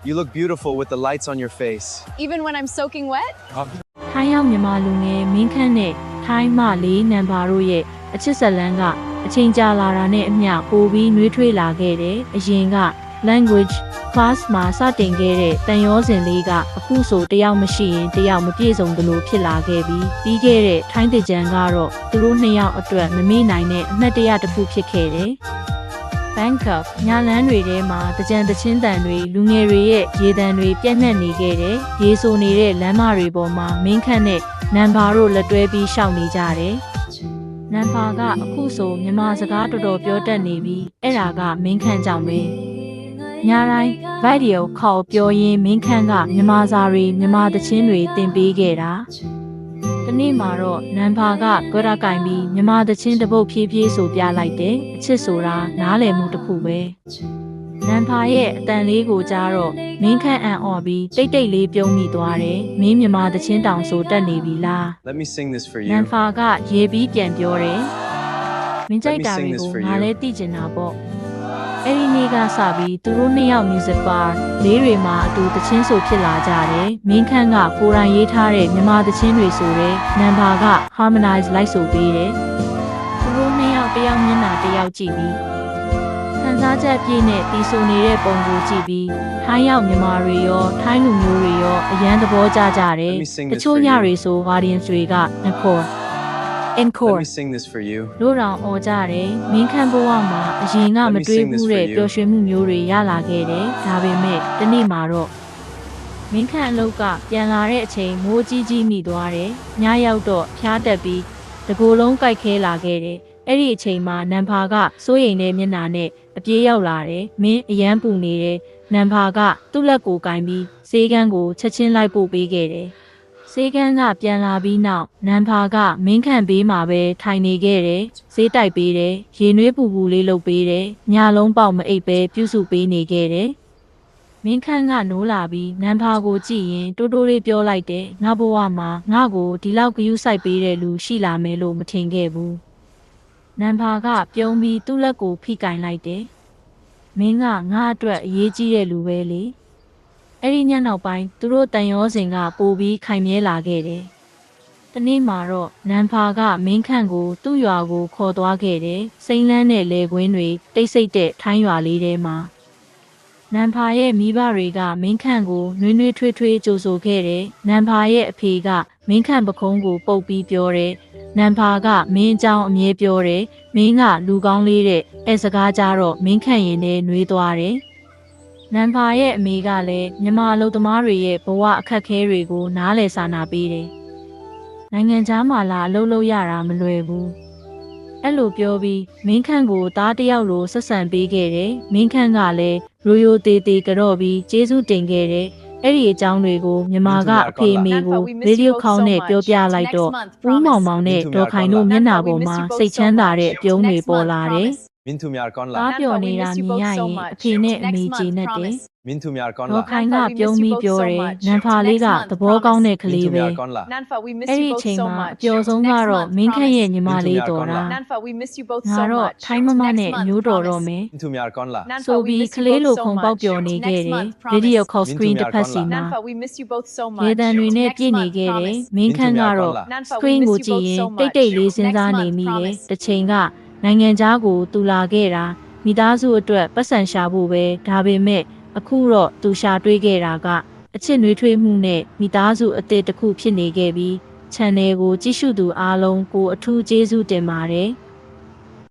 You look beautiful with the lights on your face. Even when I'm soaking wet? ထိုင်းရောက်မြန်မာလူငယ်မင်းခန့်နဲ့ထိုင်းမလေးနံပါတို့ရဲ့အချစ်ဇလန်းကအချိန်ကြာလာတာနဲ့အမျှပိုပြီးနှွေးထွေးလာခဲ့တယ်။အရင်က language class မှာစတင်ခဲ့တဲ့တန်ရောစင်လေးကအခုဆိုတယောက်မရှိရင်တယောက်မပြည့်စုံသလိုဖြစ်လာခဲ့ပြီးခဲ့တဲ့ထိုင်းတကြံကတော့သူတို့နှစ်ယောက်အတွက်မမေ့နိုင်တဲ့အမှတ်တရတစ်ခုဖြစ်ခဲ့တယ်။ Bangkok ညာလန်းတွေထဲမှာတကြံတချင်းတန်တွေလူငယ်တွေရဲ့ရေတံတွေပြန့်နှံ့နေခဲ့တယ်။ရေဆိုနေတဲ့လမ်းမတွေပေါ်မှာမင်းခန့်နဲ့နံပါတို့လက်တွဲပြီးရှောက်နေကြတယ်။နံပါကအခုဆိုမြန်မာစကားတော်တော်ပြောတတ်နေပြီးအဲ့ဒါကမင်းခန့်ကြောင့်ပဲ။ညာတိုင်း video call ပြောရင်းမင်းခန့်ကမြန်မာစာတွေမြန်မာတချင်းတွေသင်ပေးခဲ့တာ။ဒီနေ့မှာတော့နံပါကကြွရကင်ပြီးမြန်မာတချင်းတပုတ်ဖြည်းဖြည်းဆိုပြလိုက်တယ်အချစ်ဆိုတာနားလည်မှုတစ်ခုပဲနံပါရဲ့အတန်လေးကိုကြားတော့မင်းခန့်အံ့ဩပြီးတိတ်တိတ်လေးပြုံးမိသွားတယ်မင်းမြန်မာတချင်းတောင်ဆိုတက်နေပြီလား Let me sing this for နံ you. ပါကရေပြီးပြန်ပြောတယ်မင်းကြိုက်တာတွေကိုငါလည်းသိကျင်တာပေါ့အဲ့ဒီနေ့ကစပြီးသူတို့နှစ်ယောက် music bar လေးတွေမှာအတူတချင်းဆိုဖြစ်လာကြတယ်။မင်းခန့်ကကိုယ်တိုင်ရေးထားတဲ့မြန်မာတချင်းတွေဆိုတဲ့နံပါက harmonize လိုက်ဆိုပေးတယ်။သူတို့နှစ်ယောက်တယောက်မျက်နှာတယောက်ကြည့်ပြီးခံစားချက်ပြည့်နဲ့တီးဆိုနေတဲ့ပုံကိုကြည့်ပြီးထိုင်းရောက်မြန်မာတွေရောထိုင်းလူမျိုးတွေရောအရန်သဘောကျကြတယ်။တချို့ညတွေဆို audience တွေက encore Let me sing this for you. လို့တောင်អော်ကြတယ်မင်းခန့်ဘဝမှာအရင်ကမတွေးဘူးတဲ့ပျော်ရွှင်မှုမျိုးတွေရလာခဲ့တယ်ဒါပေမဲ့ဒီနေ့မှာတော့မင်းခန့်အလုပ်ကပြန်လာတဲ့အချိန်မိုးကြီးကြီးမိသွားတယ်ညရောက်တော့ဖျားတက်ပြီးတကိုယ်လုံးကြိုက်ခဲလာခဲ့တယ်အဲ့ဒီအချိန်မှာနံပါကစိုးရိမ်တဲ့မျက်နှာနဲ့အပြေးရောက်လာတယ်မင်းအရန်ပူနေတယ်နံပါကသူ့လက်ကိုကင်ပြီးဆေးကန်းကိုချက်ချင်းလိုက်ပို့ပေးခဲ့တယ်ဆေးကန်းကပြန်လာပြီးနောက်နံပါကမင်းခန့်ဘေးမှာပဲထိုင်နေခဲ့တယ်ဆေးတိုက်ပေးတယ်ရေနွေးပူပူလေးလုပ်ပေးတယ်ညလုံးပေါက်မအိပ်ပဲပြုစုပေးနေခဲ့တယ်မင်းခန့်ကနိုးလာပြီးနံပါကိုကြည့်ရင်တိုးတိုးလေးပြောလိုက်တယ်ငါဘဝမှာငါ့ကိုဒီလောက်ဂရုစိုက်ပေးတဲ့လူရှိလာမယ်လို့မထင်ခဲ့ဘူးနံပါကပြုံးပြီးသူ့လက်ကိုဖိကင်လိုက်တယ်မင်းကငါ့အတွက်အရေးကြီးတဲ့လူပဲလေအဲ့ဒီညနောက်ပိုင်းသူတို့တန်ရောစင်ကပိုပြီးခိုင်မြဲလာခဲ့တယ်။တနေ့မှာတော့နံပါကမင်းခန့်ကိုသူ့ရွာကိုခေါ်သွားခဲ့တယ်။စိမ့်လန်းတဲ့လေကွင်းတွေတိတ်ဆိတ်တဲ့ထိုင်းရွာလေးထဲမှာနံပါရဲ့မိဘတွေကမင်းခန့်ကိုနှွေးနှွေးထွေးထွေးကြိုဆိုခဲ့တယ်။နံပါရဲ့အဖေကမင်းခန့်ပခုံးကိုပုတ်ပြီးပြောတယ်။နံပါကမင်းအကြောင်းအမြဲပြောတယ်။မင်းကလူကောင်းလေးတဲ့အဲစကားကြတော့မင်းခန့်ရင်နဲ့နှွေးသွားတယ်။နံပါရဲ့အမေကလည်းမြန်မာလူသမားတွေရဲ့ဘဝအခက်အခဲတွေကိုနားလည်စာနာပေးတယ်။နိုင်ငံခြားမှာလာအလုပ်လုပ်ရတာမလွယ်ဘူး။အဲ့လိုပြောပြီးမင်းခန့်ကိုသားတစ်ယောက်လိုဆက်ဆံပေးခဲ့တယ်။မင်းခန့်ကလည်းရိုးရိုးသေးသေးကြော့ပြီးကျေးဇူးတင်ခဲ့တယ်။အဲ့ဒီအကြောင်းတွေကိုမြန်မာကအဖေအမေကိုဗီဒီယိုခေါ်နဲ့ပြောပြလိုက်တော့ဦးမောင်မောင်နဲ့ဒေါ်ခိုင်တို့မျက်နှာပေါ်မှာစိတ်ချမ်းသာတဲ့အပြုံးတွေပေါ်လာတယ်။ Mintu myar kon သား la. ပြော်နေတာမြင်ရရင်အဖေနဲ့အမေကျေနပ်တယ် Mintu myar kon ဒေါ် la. ခိုင်ကပြုံးပြီးပြောတယ်နံဖာလေးကသဘောကောင်းတဲ့ကလေး Mintu ပဲ myar kon la. Nanfa, we miss အဲ့ဒီ you အ both ချိန် so မှာ much. အပျော်ဆုံးကတော့မင်းခန့်ရဲ့ညီမလေးတော်တာ Nanfa, we miss you both ငါ so တော့ much. ထိုင်းမမနဲ့ Next မျိုး month, တော်တော့ promise. မယ် Mintu myar kon la. Nanfa, ဆို we ပြီး miss က you လေး both လို so ခုန်ပေါက် much. ပျော်နေခဲ့ Next တယ် month, ဗီဒီယို promise. ခေါ် screen တစ်ဖက်စီမှာ Nanfa, we miss you both so ရေ much. တံတွေနဲ့ Next ပြည့်နေ month, ခဲ့တယ် promise. မင်းခန့်ကတော့ Nanfa, we screen miss ကို you ကြည့် both ရင် so တိတ် much. တိတ်လေးစဉ်းစား Next နေ month, မိတယ် promise. တစ်ချိန်ကနိုင်ငံခြားကိုတူလာခဲ့တာမိသားစုအတွက်ပတ်စံရှာဖို့ပဲဒါပေမဲ့အခုတော့သူရှာတွေးခဲ့တာကအချစ်နှွေးထွေးမှုနဲ့မိသားစုအသစ်တစ်ခုဖြစ်နေခဲ့ပြီး channel ကိုကြည့်ရှုသူအားလုံးကိုအထူးကျေးဇူးတင်ပါတယ်။